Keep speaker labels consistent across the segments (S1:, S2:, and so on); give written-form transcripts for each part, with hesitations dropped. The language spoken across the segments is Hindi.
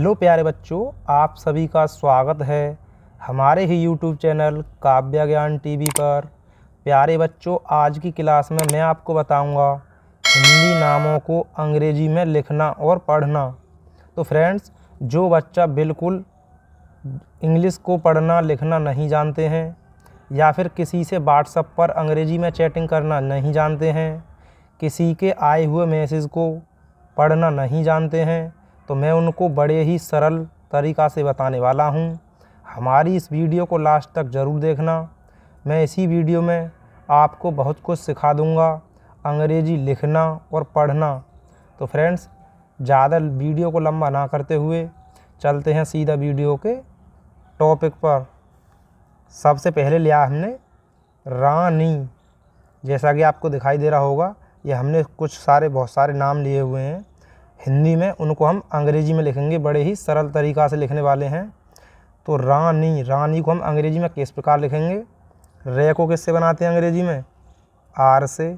S1: हेलो प्यारे बच्चों, आप सभी का स्वागत है हमारे ही यूट्यूब चैनल काव्य ज्ञान टीवी पर। प्यारे बच्चों, आज की क्लास में मैं आपको बताऊंगा हिंदी नामों को अंग्रेजी में लिखना और पढ़ना। तो फ्रेंड्स, जो बच्चा बिल्कुल इंग्लिश को पढ़ना लिखना नहीं जानते हैं या फिर किसी से व्हाट्सएप पर अंग्रेजी में चैटिंग करना नहीं जानते हैं, किसी के आए हुए मैसेज को पढ़ना नहीं जानते हैं, तो मैं उनको बड़े ही सरल तरीक़ा से बताने वाला हूं। हमारी इस वीडियो को लास्ट तक ज़रूर देखना। मैं इसी वीडियो में आपको बहुत कुछ सिखा दूंगा अंग्रेजी लिखना और पढ़ना। तो फ्रेंड्स, ज़्यादा वीडियो को लंबा ना करते हुए चलते हैं सीधा वीडियो के टॉपिक पर। सबसे पहले लिया हमने रानी। जैसा कि आपको दिखाई दे रहा होगा, ये हमने बहुत सारे नाम लिए हुए हैं हिंदी में, उनको हम अंग्रेजी में लिखेंगे। बड़े ही सरल तरीक़ा से लिखने वाले हैं। तो रानी को हम अंग्रेजी में किस प्रकार लिखेंगे? रे को किससे बनाते हैं अंग्रेजी में? आर से।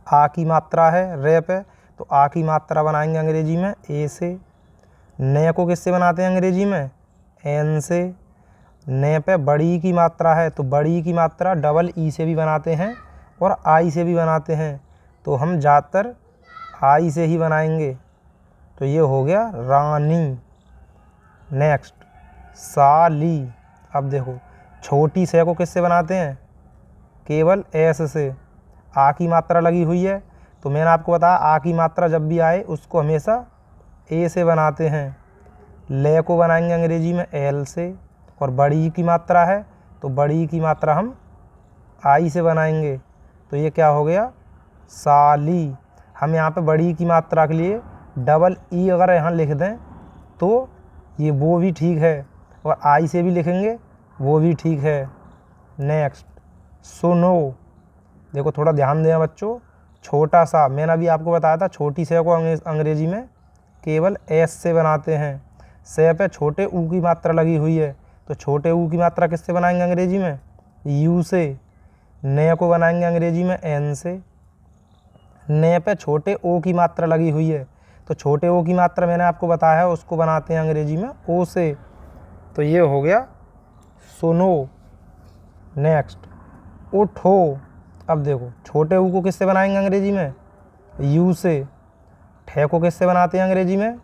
S1: आ की मात्रा है रे पे, तो आ की मात्रा बनाएंगे अंग्रेजी में ए से। ने को किससे बनाते हैं अंग्रेजी में? एन से। ने पे बड़ी की मात्रा है, तो बड़ी की मात्रा डबल ई से भी बनाते हैं और आई से भी बनाते हैं, तो हम ज़्यादातर आई से ही बनाएंगे। तो ये हो गया रानी। नेक्स्ट साली। अब देखो, छोटी से को किससे बनाते हैं? केवल एस से। आ की मात्रा लगी हुई है, तो मैंने आपको बताया आ की मात्रा जब भी आए उसको हमेशा ए से बनाते हैं। ले को बनाएंगे अंग्रेजी में एल से, और बड़ी की मात्रा है तो बड़ी की मात्रा हम आई से बनाएंगे। तो ये क्या हो गया? साली। हम यहाँ पे बड़ी की मात्रा के लिए डबल ई अगर यहाँ लिख दें तो ये वो भी ठीक है, और आई से भी लिखेंगे वो भी ठीक है। नेक्स्ट सुनो। देखो, थोड़ा ध्यान देना बच्चों। छोटा सा, मैंने अभी आपको बताया था छोटी से को अंग्रेजी में केवल एस से बनाते हैं। से पे छोटे ऊ की मात्रा लगी हुई है, तो छोटे ऊ की मात्रा किससे बनाएंगे अंग्रेजी में? यू से। ने को बनाएंगे अंग्रेजी में एन से। ने पे छोटे ओ की मात्रा लगी हुई है, तो छोटे ओ की मात्रा मैंने आपको बताया है उसको बनाते हैं अंग्रेजी में ओ से। तो ये हो गया सुनो। नेक्स्ट उठो। अब देखो, छोटे ऊ को किससे बनाएंगे अंग्रेजी में? यू से। ठे को किससे बनाते हैं अंग्रेजी में?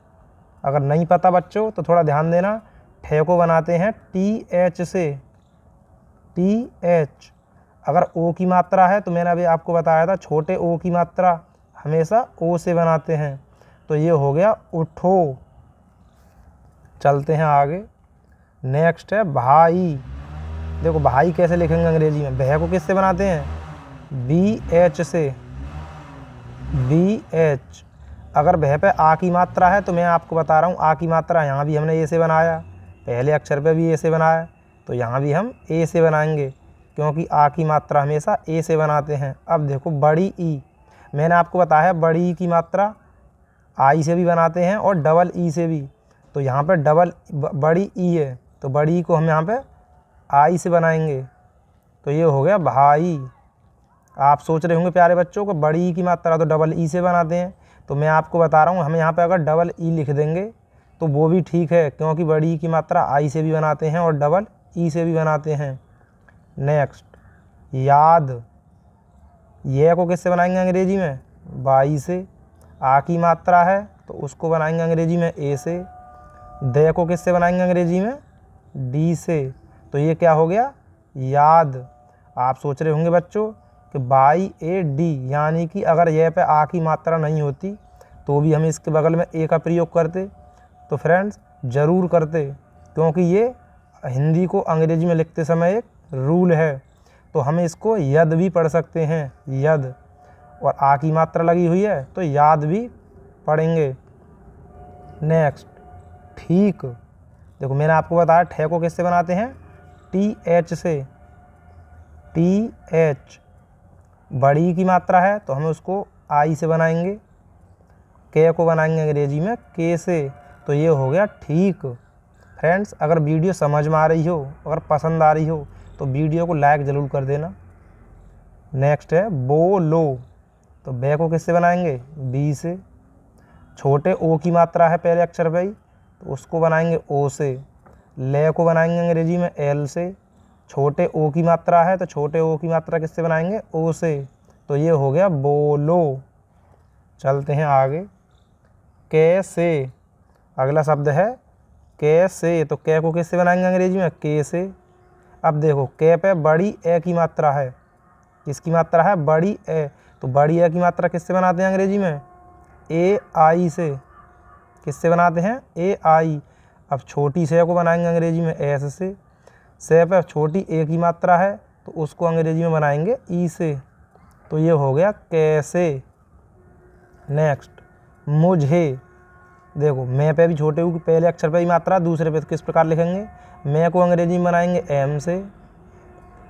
S1: अगर नहीं पता बच्चों तो थोड़ा ध्यान देना। ठे को बनाते हैं टी एच से। T H. अगर ओ की मात्रा है तो मैंने अभी आपको बताया था छोटे ओ की मात्रा हमेशा ओ से बनाते हैं। तो ये हो गया उठो। चलते हैं आगे। नेक्स्ट है भाई। देखो, भाई कैसे लिखेंगे अंग्रेजी में? भै को किससे बनाते हैं? बी एच से। B H. अगर भै पे आ की मात्रा है तो मैं आपको बता रहा हूँ आ की मात्रा यहाँ भी हमने ए से बनाया, पहले अक्षर पे भी ए से बनाया, तो यहाँ भी हम ए से बनाएंगे क्योंकि आ की मात्रा हमेशा ए से बनाते हैं। अब देखो बड़ी ई, मैंने आपको बताया बड़ी ई की मात्रा आई से भी बनाते हैं और डबल ई से भी, तो यहाँ पे डबल बड़ी ई है तो बड़ी ई को हम यहाँ पे आई से बनाएंगे। तो ये हो गया भाई। आप सोच रहे होंगे प्यारे बच्चों को बड़ी ई की मात्रा तो डबल ई से बनाते हैं, तो मैं आपको बता रहा हूँ हम यहाँ पे अगर डबल ई लिख देंगे तो वो भी ठीक है क्योंकि बड़ी ई की मात्रा आई से भी बनाते हैं और डबल ई से भी बनाते हैं। नेक्स्ट याद। ये को किससे बनाएंगे अंग्रेजी में? बाई से। आ की मात्रा है तो उसको बनाएंगे अंग्रेजी में ए से। दे को किससे बनाएंगे अंग्रेजी में? डी से। तो ये क्या हो गया? याद। आप सोच रहे होंगे बच्चों कि बाई ए डी, यानी कि अगर यह पे आ की मात्रा नहीं होती तो भी हम इसके बगल में ए का प्रयोग करते। तो फ्रेंड्स, ज़रूर करते क्योंकि ये हिंदी को अंग्रेजी में लिखते समय एक रूल है। तो हम इसको यद भी पढ़ सकते हैं, यद, और आ की मात्रा लगी हुई है तो याद भी पढ़ेंगे। नेक्स्ट ठीक। देखो, मैंने आपको बताया ठे को किससे बनाते हैं? टी एच से। T H. बड़ी की मात्रा है तो हम उसको आई से बनाएंगे। के को बनाएंगे अंग्रेजी में के से। तो ये हो गया ठीक। फ्रेंड्स, अगर वीडियो समझ में आ रही हो, अगर पसंद आ रही हो तो वीडियो को लाइक ज़रूर कर देना। नेक्स्ट है बोलो। तो बे को किससे बनाएंगे? बी से। छोटे ओ की मात्रा है पहले अक्षर पे ही, तो उसको बनाएंगे ओ से। ले को बनाएंगे अंग्रेजी में एल से। छोटे ओ की मात्रा है तो छोटे ओ की मात्रा किससे बनाएंगे? ओ से। तो ये हो गया बोलो। चलते हैं आगे। कैसे, अगला शब्द है कैसे। तो कै को किससे बनाएंगे अंग्रेजी में? के से। अब देखो कै पे बड़ी ए की मात्रा है। किसकी मात्रा है? बड़ी ए। तो बड़ी ए की मात्रा किससे बनाते हैं अंग्रेजी में? ए आई से। किससे बनाते हैं? ए आई। अब छोटी से को बनाएंगे अंग्रेजी में एस से। से पे छोटी ए की मात्रा है तो उसको अंग्रेजी में बनाएंगे ई से। तो ये हो गया कैसे। नेक्स्ट, मुझे। देखो मैं पे भी छोटे ऊ की पहले अक्षर पे ही मात्रा, दूसरे पे किस प्रकार लिखेंगे? मैं को अंग्रेजी में बनाएंगे एम से।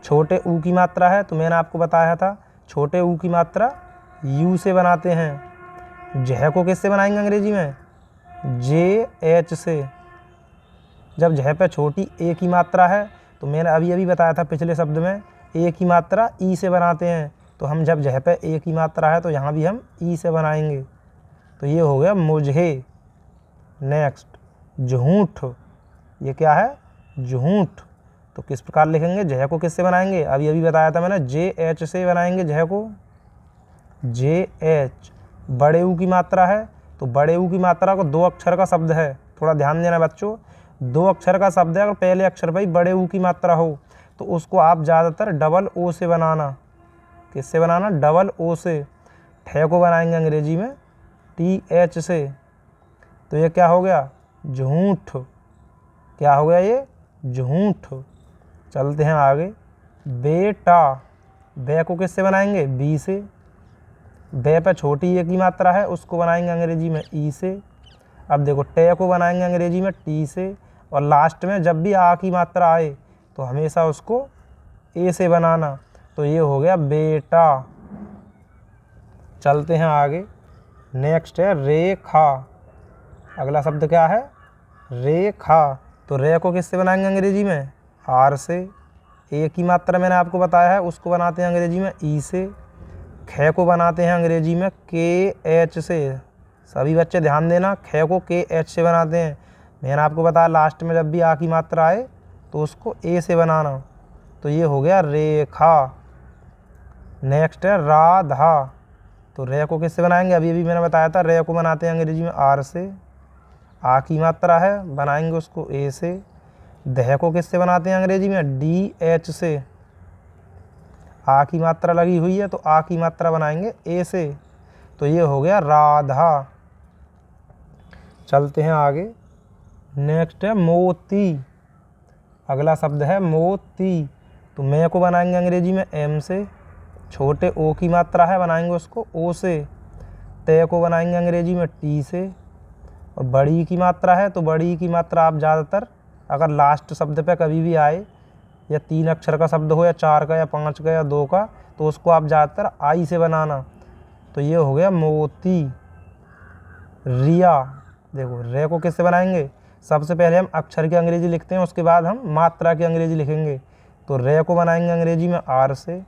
S1: छोटे ऊ की मात्रा है तो मैंने आपको बताया था छोटे ऊ की मात्रा यू से बनाते हैं। जह को किससे बनाएंगे अंग्रेजी में? जे एच से। जब जह पे छोटी ए की मात्रा है तो मैंने अभी बताया था पिछले शब्द में ए की मात्रा ई से बनाते हैं। तो हम जब जह पे ए की मात्रा है तो यहाँ भी हम ई से बनाएंगे। तो ये हो गया मुझे। नेक्स्ट, झूठ। ये क्या है? झूठ। तो किस प्रकार लिखेंगे? जह को किससे बनाएंगे? अभी बताया था मैंने जे एच से बनाएंगे जह को। जे एच। बड़े ऊ की मात्रा है तो बड़े ऊ की मात्रा को दो अक्षर का शब्द है, थोड़ा ध्यान देना बच्चों। दो अक्षर का शब्द है, अगर पहले अक्षर पर ही बड़े ऊ की मात्रा हो तो उसको आप ज़्यादातर डबल ओ से बनाना। किससे बनाना? डबल ओ से। ठे को बनाएंगे अंग्रेजी में टी एच से। तो ये क्या हो गया? झूठ। क्या हो गया ये? झूठ। चलते हैं आगे। बेटा। बे को किससे बनाएंगे? बी से। बे पे छोटी ए की मात्रा है उसको बनाएंगे अंग्रेजी में ई से। अब देखो टे को बनाएंगे अंग्रेजी में टी से। और लास्ट में जब भी आ की मात्रा आए तो हमेशा उसको ए से बनाना। तो ये हो गया बेटा। चलते हैं आगे। नेक्स्ट है रेखा। अगला शब्द क्या है? रेखा। तो रे को किससे बनाएंगे अंग्रेजी में? आर से। ए की मात्रा मैंने आपको बताया है उसको बनाते हैं अंग्रेजी में ई से। खे को बनाते हैं अंग्रेजी में के एच से। सभी बच्चे ध्यान देना, खे को के एच से बनाते हैं। मैंने आपको बताया लास्ट में जब भी आ की मात्रा आए तो उसको ए से बनाना। तो ये हो गया रेखा। नेक्स्ट है राधा। तो रे को किससे बनाएंगे? अभी मैंने बताया था रे को बनाते हैं अंग्रेजी में आर से। आ की मात्रा है बनाएंगे उसको ए से। दह को किससे बनाते हैं अंग्रेजी में? डी एच से। आ की मात्रा लगी हुई है तो आ की मात्रा बनाएंगे ए से। तो ये हो गया राधा। चलते हैं आगे। नेक्स्ट है मोती। अगला शब्द है मोती। तो मैं को बनाएंगे अंग्रेजी में एम से। छोटे ओ की मात्रा है बनाएंगे उसको ओ से। ते को बनाएंगे अंग्रेजी में टी से। और बड़ी की मात्रा है तो बड़ी की मात्रा आप ज़्यादातर अगर लास्ट शब्द पे कभी भी आए या 3 अक्षर का शब्द हो या 4 का या 5 का या 2 का तो उसको आप ज़्यादातर आई से बनाना। तो ये हो गया मोती। रिया। देखो रे को किससे बनाएंगे? सबसे पहले हम अक्षर की अंग्रेजी लिखते हैं उसके बाद हम मात्रा की अंग्रेजी लिखेंगे। तो रे को बनाएंगे अंग्रेजी में आर से।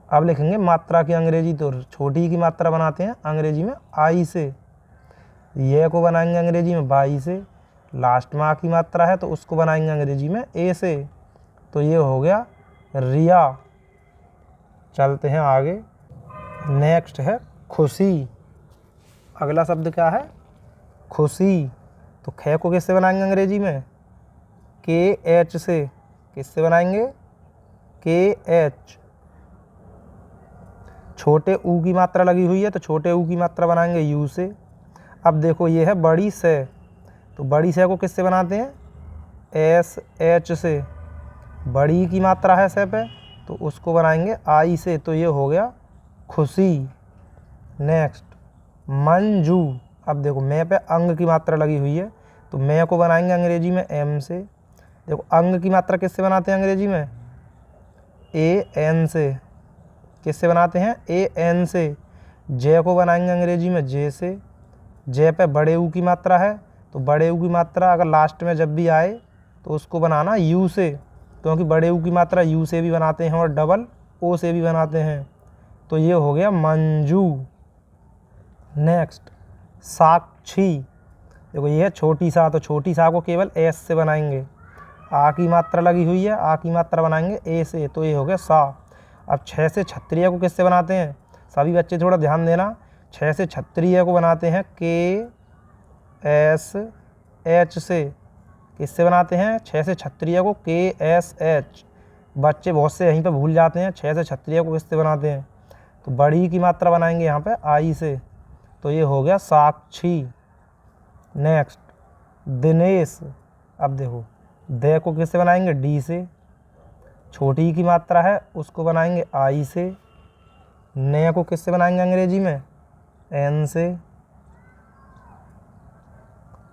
S1: अब लिखेंगे मात्रा की अंग्रेजी तो छोटी की मात्रा बनाते हैं अंग्रेजी में आई से। ये को बनाएंगे अंग्रेजी में बाई से। लास्ट में आ की मात्रा है तो उसको बनाएंगे अंग्रेजी में ए से। तो ये हो गया रिया। चलते हैं आगे। नेक्स्ट है खुशी। अगला शब्द क्या है? खुशी। तो खे को किससे बनाएंगे अंग्रेजी में? के एच से। किससे बनाएंगे? के एच। छोटे ऊ की मात्रा लगी हुई है तो छोटे ऊ की मात्रा बनाएंगे यू से। अब देखो ये है बड़ी से। तो बड़ी से को किससे बनाते हैं? एस एच से। बड़ी की मात्रा है से पे तो उसको बनाएंगे आई से। तो ये हो गया खुशी। नेक्स्ट मंजू। अब देखो मैं पे अंग की मात्रा लगी हुई है तो मैं को बनाएंगे अंग्रेजी में एम से। देखो अंग की मात्रा किससे बनाते हैं अंग्रेजी में? ए एन से। किससे बनाते हैं? ए एन से। जे को बनाएंगे अंग्रेजी में जे से। जे पे बड़े ऊ की मात्रा है तो बड़े ऊ की मात्रा अगर लास्ट में जब भी आए तो उसको बनाना यू से, क्योंकि बड़े ऊ की मात्रा यू से भी बनाते हैं और डबल ओ से भी बनाते हैं। तो ये हो गया मंजू। नेक्स्ट साक्षी। देखो ये है छोटी सा, तो छोटी सा को केवल एस से बनाएंगे। आ की मात्रा लगी हुई है, आ की मात्रा बनाएंगे ए से, तो ये हो गया सा। अब 6 से क्षत्रिय को किससे बनाते हैं? सभी बच्चे थोड़ा ध्यान देना। 6 से क्षत्रिय को बनाते हैं के एस एच से। किससे बनाते हैं? 6 से क्षत्रिय को के एस एच। बच्चे बहुत से यहीं पे भूल जाते हैं। 6 से क्षत्रिय को किससे बनाते हैं? तो बड़ी की मात्रा बनाएंगे यहाँ पे आई से, तो ये हो गया साक्षी। नेक्स्ट दिनेश। अब देखो दे को किससे बनाएंगे? डी से। छोटी की मात्रा है उसको बनाएंगे आई से। ने को किससे बनाएंगे अंग्रेजी में? एन से।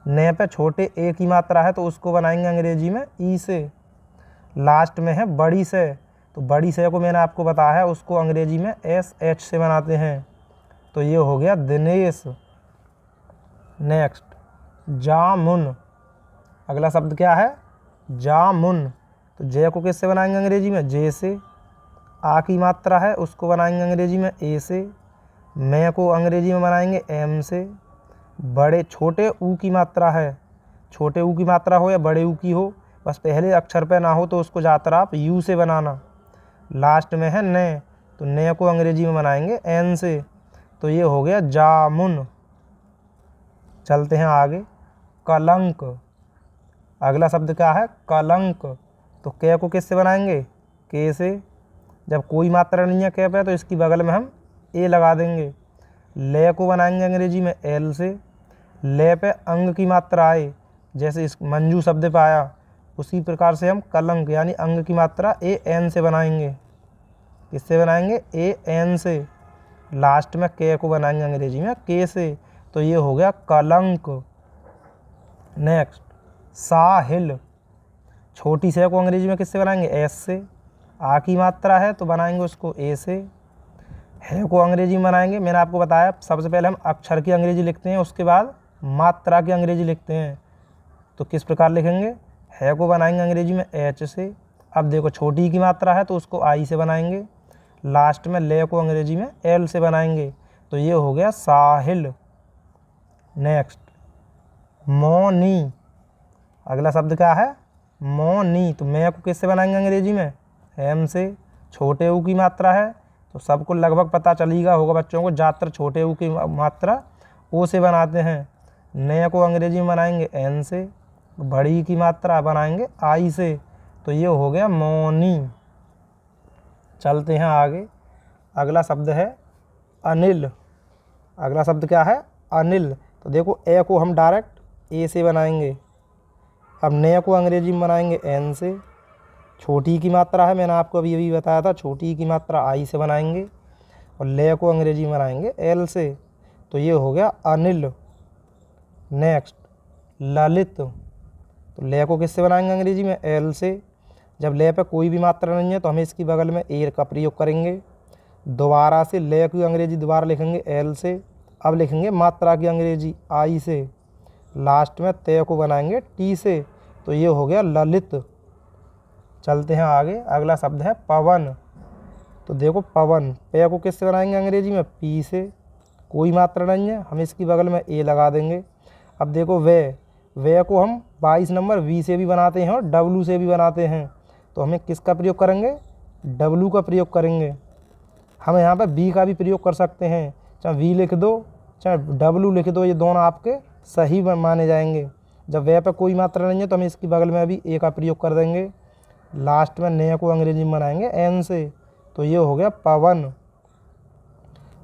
S1: ने पे छोटे ए की मात्रा है तो उसको बनाएंगे अंग्रेजी में ई से। लास्ट में है बड़ी से, तो बड़ी से को मैंने आपको बताया है उसको अंग्रेजी में एस एच से बनाते हैं, तो ये हो गया दिनेश। नेक्स्ट जामुन। अगला शब्द क्या है? जामुन। तो जे को किससे बनाएंगे अंग्रेजी में? जे से। आ की मात्रा है उसको बनाएंगे अंग्रेजी में ए से। मैं को अंग्रेजी में बनाएंगे एम से। बड़े छोटे ऊ की मात्रा है, छोटे ऊ की मात्रा हो या बड़े ऊ की हो, बस पहले अक्षर पे ना हो तो उसको ज़्यादातर आप यू से बनाना। लास्ट में है ने, तो ने को अंग्रेजी में बनाएंगे एन से, तो ये हो गया जामुन। चलते हैं आगे। कलंक। अगला शब्द क्या है? कलंक। तो के को किससे बनाएंगे? के से। जब कोई मात्रा नहीं है के पे तो इसकी बगल में हम ए लगा देंगे। ले को बनाएंगे अंग्रेजी में एल से। ले पे अंग की मात्रा आए, जैसे इस मंजू शब्द पे आया, उसी प्रकार से हम कलंक यानी अंग की मात्रा ए एन से बनाएंगे। किससे बनाएंगे? ए एन से। लास्ट में के को बनाएंगे अंग्रेजी में के से, तो ये हो गया कलंक। नेक्स्ट साहिल। छोटी से को अंग्रेजी में किससे बनाएंगे? एस से। आ की मात्रा है तो बनाएंगे उसको ए से। है को अंग्रेजी में बनाएंगे, मैंने आपको बताया सबसे पहले हम अक्षर की अंग्रेजी लिखते हैं, उसके बाद मात्रा की अंग्रेजी लिखते हैं। तो किस प्रकार लिखेंगे? है को बनाएंगे अंग्रेजी में एच से। अब देखो छोटी की मात्रा है तो उसको आई से बनाएंगे। लास्ट में ले को अंग्रेजी में एल से बनाएंगे, तो ये हो गया साहिल। नेक्स्ट मौनी। अगला शब्द क्या है? मौनी। तो मैं को किससे बनाएंगे अंग्रेजी में? एम से। छोटे ऊ की मात्रा है तो सबको लगभग पता चलेगा होगा बच्चों को, ज़्यादातर छोटे ऊ की मात्रा ओ से बनाते हैं। ने को अंग्रेजी में बनाएंगे एन से। बड़ी की मात्रा बनाएंगे आई से, तो ये हो गया मौनी। चलते हैं आगे। अगला शब्द है अनिल। अगला शब्द क्या है? अनिल। तो देखो ए को हम डायरेक्ट ए से बनाएंगे। अब ने को अंग्रेजी में बनाएंगे एन से। छोटी की मात्रा है, मैंने आपको अभी बताया था, छोटी की मात्रा आई से बनाएंगे। और ले को अंग्रेजी में बनाएंगे एल से, तो ये हो गया अनिल। नेक्स्ट ललित। तो ले को किससे बनाएंगे अंग्रेजी में? एल से। जब ले पे कोई भी मात्रा नहीं है तो हमें इसकी बगल में ए का प्रयोग करेंगे। दोबारा से ले की अंग्रेजी दोबारा लिखेंगे एल से। अब लिखेंगे मात्रा की अंग्रेजी आई से। लास्ट में ते को बनाएंगे टी से, तो ये हो गया ललित। चलते हैं आगे। अगला शब्द है पवन। तो देखो पवन, पे को किससे बनाएंगे अंग्रेजी में? पी से। कोई मात्रा नहीं है, हम इसकी बगल में ए लगा देंगे। अब देखो वे को हम 22 नंबर वी से भी बनाते हैं और डब्लू से भी बनाते हैं, तो हमें किसका प्रयोग करेंगे? डब्लू का प्रयोग करेंगे। हम यहाँ पे बी का भी प्रयोग कर सकते हैं, चाहे वी लिख दो चाहे डब्लू लिख दो, ये दोनों आपके सही माने जाएंगे। जब वे पे कोई मात्रा नहीं है तो हम इसकी बगल में भी ए का प्रयोग कर देंगे। लास्ट में ने को अंग्रेजी में बनाएंगे एन से, तो ये हो गया पवन।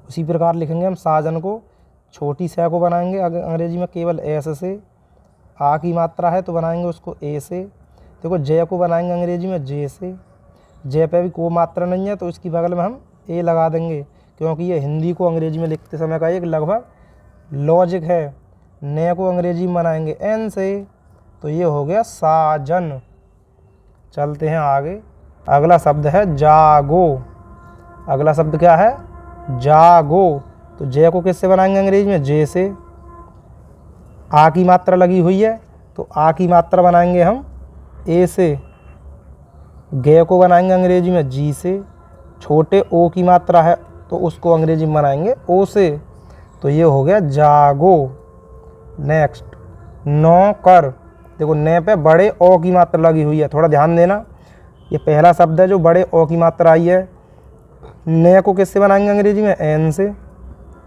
S1: उसी प्रकार लिखेंगे हम साजन को। छोटी से को बनाएंगे अंग्रेजी में केवल एस से। आ की मात्रा है तो बनाएंगे उसको ए से। देखो जय को बनाएंगे अंग्रेजी में जे से। जय पे भी कोई मात्रा नहीं है तो इसकी बगल में हम ए लगा देंगे, क्योंकि ये हिंदी को अंग्रेजी में लिखते समय का एक लगभग लॉजिक है। ने को अंग्रेजी में बनाएंगे एन से, तो ये हो गया साजन। चलते हैं आगे। अगला शब्द है जागो। अगला शब्द क्या है? जागो। तो जे को किससे बनाएंगे अंग्रेजी में? जे से। आ की मात्रा लगी हुई है तो आ की मात्रा बनाएंगे हम ए से। गे को बनाएंगे अंग्रेजी में जी से। छोटे ओ की मात्रा है तो उसको अंग्रेजी में बनाएंगे ओ से। तो ये हो गया जागो। नेक्स्ट नौकर। देखो न पे बड़े ओ की मात्रा लगी हुई है, थोड़ा ध्यान देना। ये पहला शब्द है जो बड़े ओ की मात्रा आई है। न को किससे बनाएंगे अंग्रेजी में? एन से।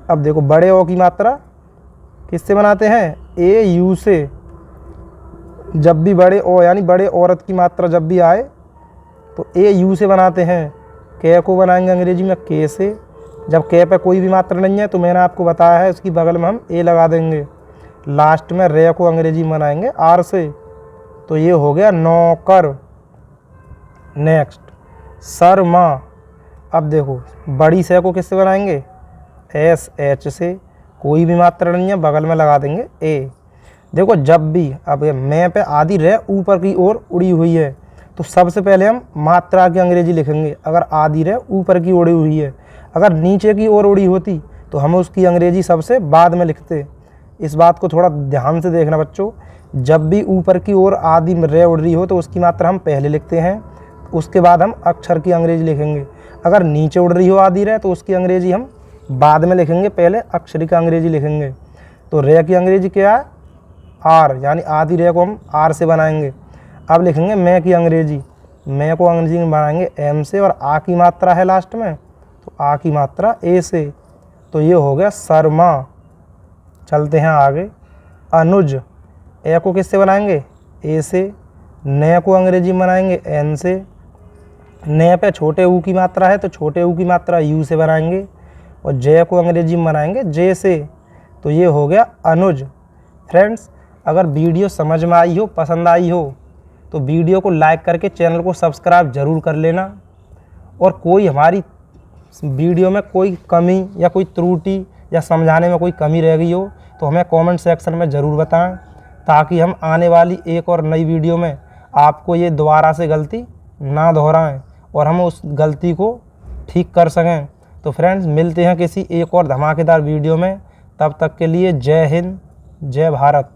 S1: अब देखो बड़े ओ की मात्रा किससे बनाते हैं? ए यू से। जब भी बड़े ओ यानी बड़े औरत की मात्रा जब भी आए तो ए यू से बनाते हैं। के को बनाएंगे अंग्रेजी में के से। जब के पे कोई भी मात्रा नहीं है तो मैंने आपको बताया है उसकी बगल में हम ए लगा देंगे। लास्ट में रे को अंग्रेजी में बनाएंगे आर से। तो ये हो गया नौकर। नेक्स्ट शर्मा। अब देखो बड़ी से को किससे बनाएंगे? एस एच से। कोई भी मात्रा नहीं है, बगल में लगा देंगे ए। देखो जब भी अब मैं पे आधी रे ऊपर की ओर उड़ी हुई है तो सबसे पहले हम मात्रा की अंग्रेजी लिखेंगे। अगर आधी रे ऊपर की उड़ी हुई है, अगर नीचे की ओर उड़ी होती तो हम उसकी अंग्रेजी सबसे बाद में लिखते। इस बात को थोड़ा ध्यान से देखना बच्चों। जब भी ऊपर की ओर आधी रे उड़ रही हो तो उसकी मात्रा हम पहले लिखते हैं, उसके बाद हम अक्षर की अंग्रेजी लिखेंगे। अगर नीचे उड़ रही हो आधी रे तो उसकी अंग्रेजी हम बाद में लिखेंगे, पहले अक्षर की अंग्रेजी लिखेंगे। तो रे की अंग्रेजी क्या है? आर, यानी आधी रे को हम आर से बनाएंगे। अब लिखेंगे मैं की अंग्रेजी। मैं को अंग्रेजी में बनाएंगे एम से, और आ की मात्रा है लास्ट में तो आ की मात्रा ए से। तो ये हो गया शर्मा। चलते हैं आगे। अनुज। ए को किससे बनाएंगे? ए से। न को अंग्रेजी में बनाएंगे एन से। न पे छोटे ऊ की मात्रा है तो छोटे ऊ की मात्रा यू से बनाएंगे, और जे को अंग्रेजी में बनाएंगे जे से। तो ये हो गया अनुज। फ्रेंड्स, अगर वीडियो समझ में आई हो, पसंद आई हो तो वीडियो को लाइक करके चैनल को सब्सक्राइब ज़रूर कर लेना। और कोई हमारी वीडियो में कोई कमी या कोई त्रुटि या समझाने में कोई कमी रह गई हो तो हमें कमेंट सेक्शन में ज़रूर बताएं, ताकि हम आने वाली एक और नई वीडियो में आपको ये दोबारा से गलती ना दोहराएं और हम उस गलती को ठीक कर सकें। तो फ्रेंड्स, मिलते हैं किसी एक और धमाकेदार वीडियो में। तब तक के लिए जय हिंद, जय भारत।